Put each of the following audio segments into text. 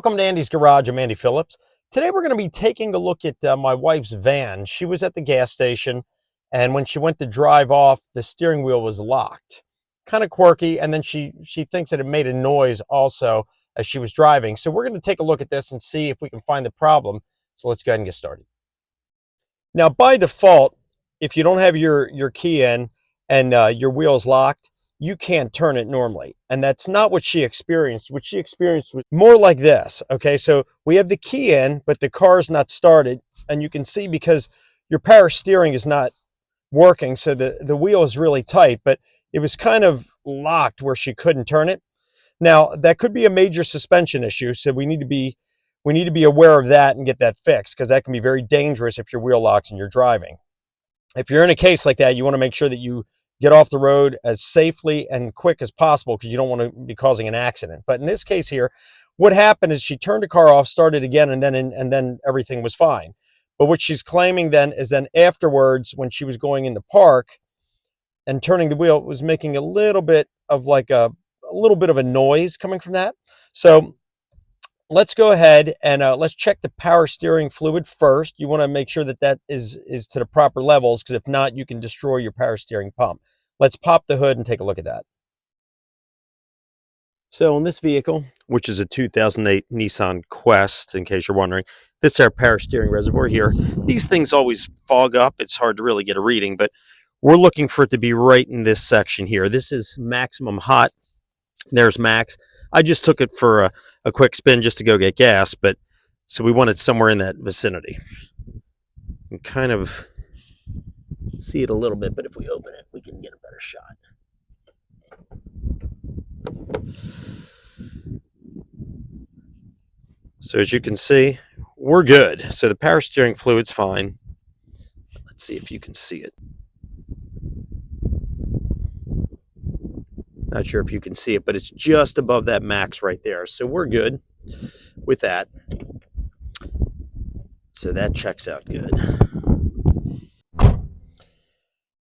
Welcome to Andy's Garage. I'm Andy Phillips. Today we're going to be taking a look at my wife's van. She was at the gas station, and when she went to drive off, the steering wheel was locked. Kind of quirky, and then she thinks that it made a noise also as she was driving. So we're going to take a look at this and see if we can find the problem. So let's go ahead and get started. Now, by default, if you don't have your key in and your wheel's locked, you can't turn it normally. And that's not what she experienced. What she experienced was more like this. Okay, so we have the key in, but the car's not started. And you can see because your power steering is not working, so the wheel is really tight, but it was kind of locked where she couldn't turn it. Now, that could be a major suspension issue, so we need to be aware of that and get that fixed, because that can be very dangerous if your wheel locks and you're driving. If you're in a case like that, you want to make sure that you get off the road as safely and quick as possible, because you don't want to be causing an accident. But in this case here, what happened is she turned the car off, started again, and then everything was fine. But what she's claiming then is then afterwards, when she was going in the park and turning the wheel, it was making a little bit of like a little bit of a noise coming from that. So let's go ahead and let's check the power steering fluid first. You want to make sure that that is to the proper levels, because if not, you can destroy your power steering pump. Let's pop the hood and take a look at that. So in this vehicle, which is a 2008 Nissan Quest, in case you're wondering, this is our power steering reservoir here. These things always fog up. It's hard to really get a reading, but we're looking for it to be right in this section here. This is maximum hot. There's max. I just took it for a quick spin just to go get gas, but so we want it somewhere in that vicinity. You can kind of see it a little bit, but if we open it, we can get a better shot. So as you can see, we're good. So the power steering fluid's fine. Let's see if you can see it. Not sure if you can see it, but it's just above that max right there. So we're good with that. So that checks out good.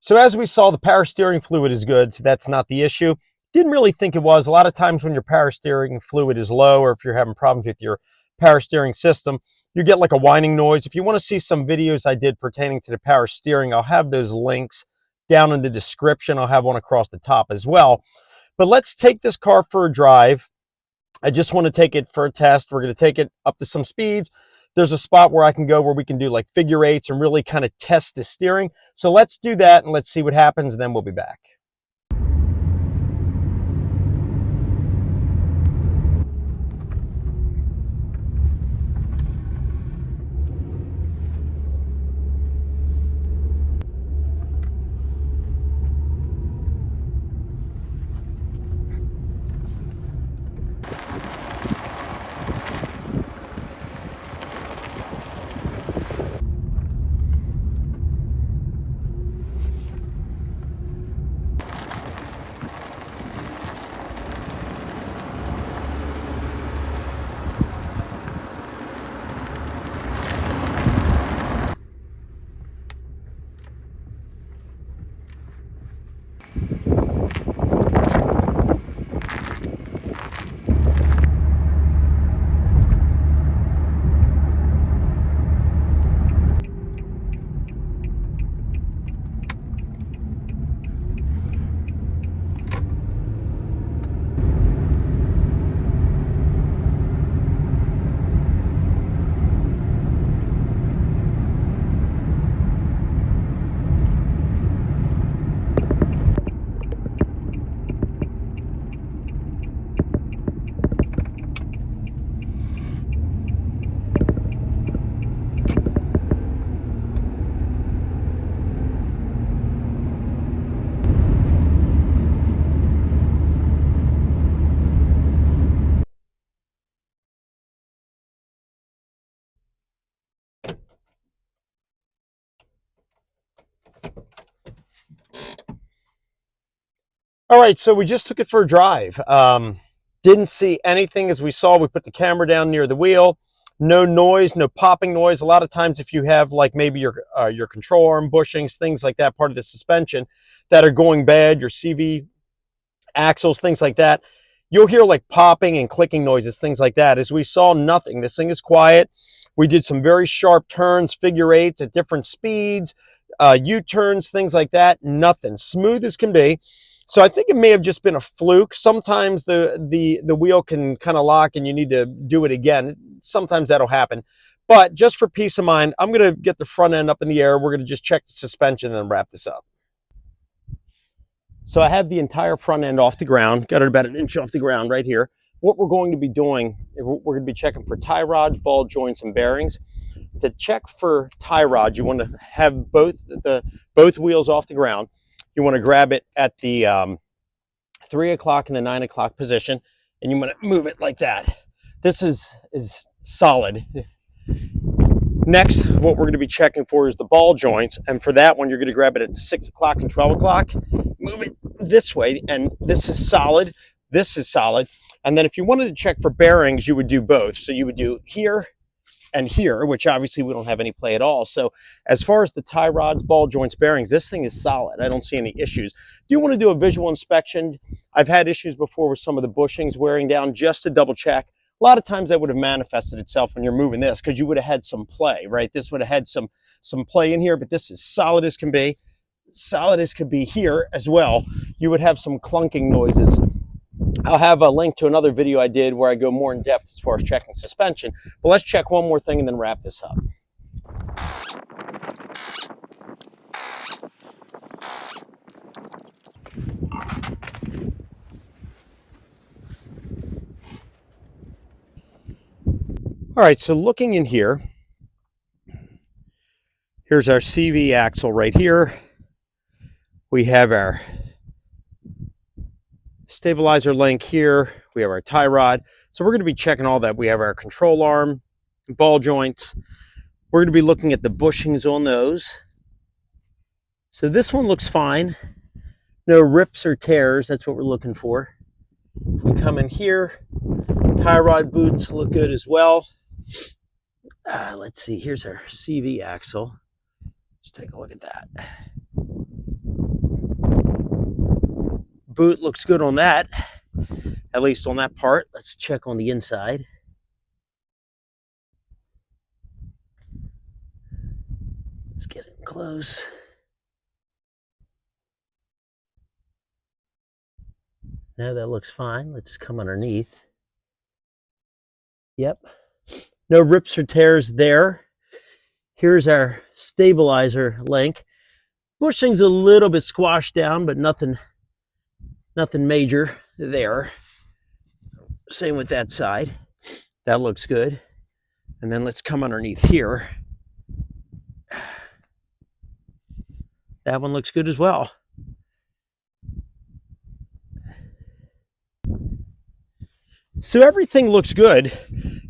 So as we saw, the power steering fluid is good, so that's not the issue. Didn't really think it was. A lot of times when your power steering fluid is low, or if you're having problems with your power steering system, you get like a whining noise. If you want to see some videos I did pertaining to the power steering, I'll have those links down in the description. I'll have one across the top as well. But let's take this car for a drive. I just want to take it for a test. We're going to take it up to some speeds. There's a spot where I can go where we can do like figure eights and really kind of test the steering. So let's do that and let's see what happens, and then we'll be back. All right, so we just took it for a drive. Didn't see anything as we saw. We put the camera down near the wheel. No noise, no popping noise. A lot of times if you have like maybe your control arm bushings, things like that, part of the suspension that are going bad, your CV axles, things like that, you'll hear like popping and clicking noises, things like that. As we saw, nothing. This thing is quiet. We did some very sharp turns, figure eights at different speeds, U-turns, things like that. Nothing. Smooth as can be. So I think it may have just been a fluke. Sometimes the wheel can kind of lock and you need to do it again. Sometimes that'll happen. But just for peace of mind, I'm going to get the front end up in the air. We're going to just check the suspension and then wrap this up. So I have the entire front end off the ground, got it about 1 inch off the ground right here. What we're going to be doing, we're going to be checking for tie rods, ball joints, and bearings. To check for tie rods, you want to have both wheels off the ground. You want to grab it at the 3 o'clock and the 9 o'clock position, and you want to move it like that. This is solid. Next, what we're going to be checking for is the ball joints, and for that one, you're going to grab it at 6 o'clock and 12 o'clock. Move it this way, and this is solid. This is solid. And then if you wanted to check for bearings, you would do both. So you would do here and here, which obviously we don't have any play at all. So as far as the tie rods, ball joints, bearings, this thing is solid. I don't see any issues. Do you want to do a visual inspection? I've had issues before with some of the bushings wearing down, just to double check. A lot of times that would have manifested itself when you're moving this, because you would have had some play, right? This would have had some play in here, but this is solid as can be. Solid as could be here as well. You would have some clunking noises. I'll have a link to another video I did where I go more in depth as far as checking suspension. But let's check one more thing and then wrap this up. All right, so looking in here, here's our CV axle right here. We have our stabilizer link here. We have our tie rod. So we're going to be checking all that. We have our control arm, ball joints. We're going to be looking at the bushings on those. So this one looks fine. No rips or tears. That's what we're looking for. If we come in here, tie rod boots look good as well. Let's see. Here's our CV axle. Let's take a look at that. Boot looks good on that, at least on that part. Let's check on the inside. Let's get in close. Now that looks fine. Let's come underneath. Yep. No rips or tears there. Here's our stabilizer link. Bushing's a little bit squashed down, but nothing major there. Same with that side. That looks good. And then let's come underneath here. That one looks good as well. So everything looks good.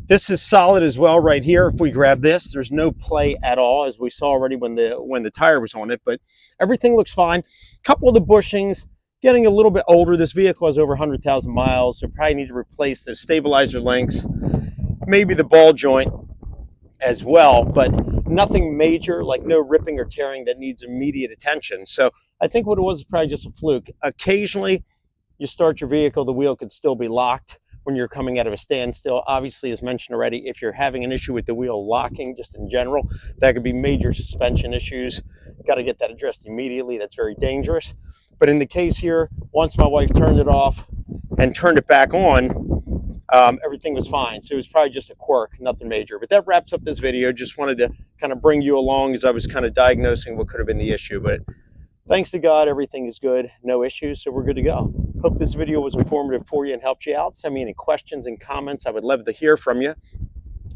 This is solid as well right here. If we grab this, there's no play at all, as we saw already when the tire was on it, but everything looks fine. A couple of the bushings getting a little bit older. This vehicle has over 100,000 miles, so probably need to replace the stabilizer links, maybe the ball joint as well, but nothing major, like no ripping or tearing that needs immediate attention. So I think what it was probably just a fluke. Occasionally, you start your vehicle, the wheel could still be locked when you're coming out of a standstill. Obviously, as mentioned already, if you're having an issue with the wheel locking just in general, that could be major suspension issues. Got to get that addressed immediately. That's very dangerous. But in the case here, once my wife turned it off and turned it back on, everything was fine. So it was probably just a quirk, nothing major. But that wraps up this video. Just wanted to kind of bring you along as I was kind of diagnosing what could have been the issue. But thanks to God, everything is good, no issues, so we're good to go. Hope this video was informative for you and helped you out. Send me any questions and comments. I would love to hear from you.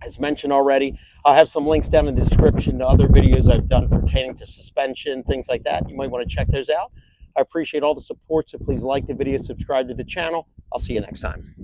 As mentioned already, I'll have some links down in the description to other videos I've done pertaining to suspension, things like that. You might want to check those out. I appreciate all the support, so please like the video, subscribe to the channel. I'll see you next time.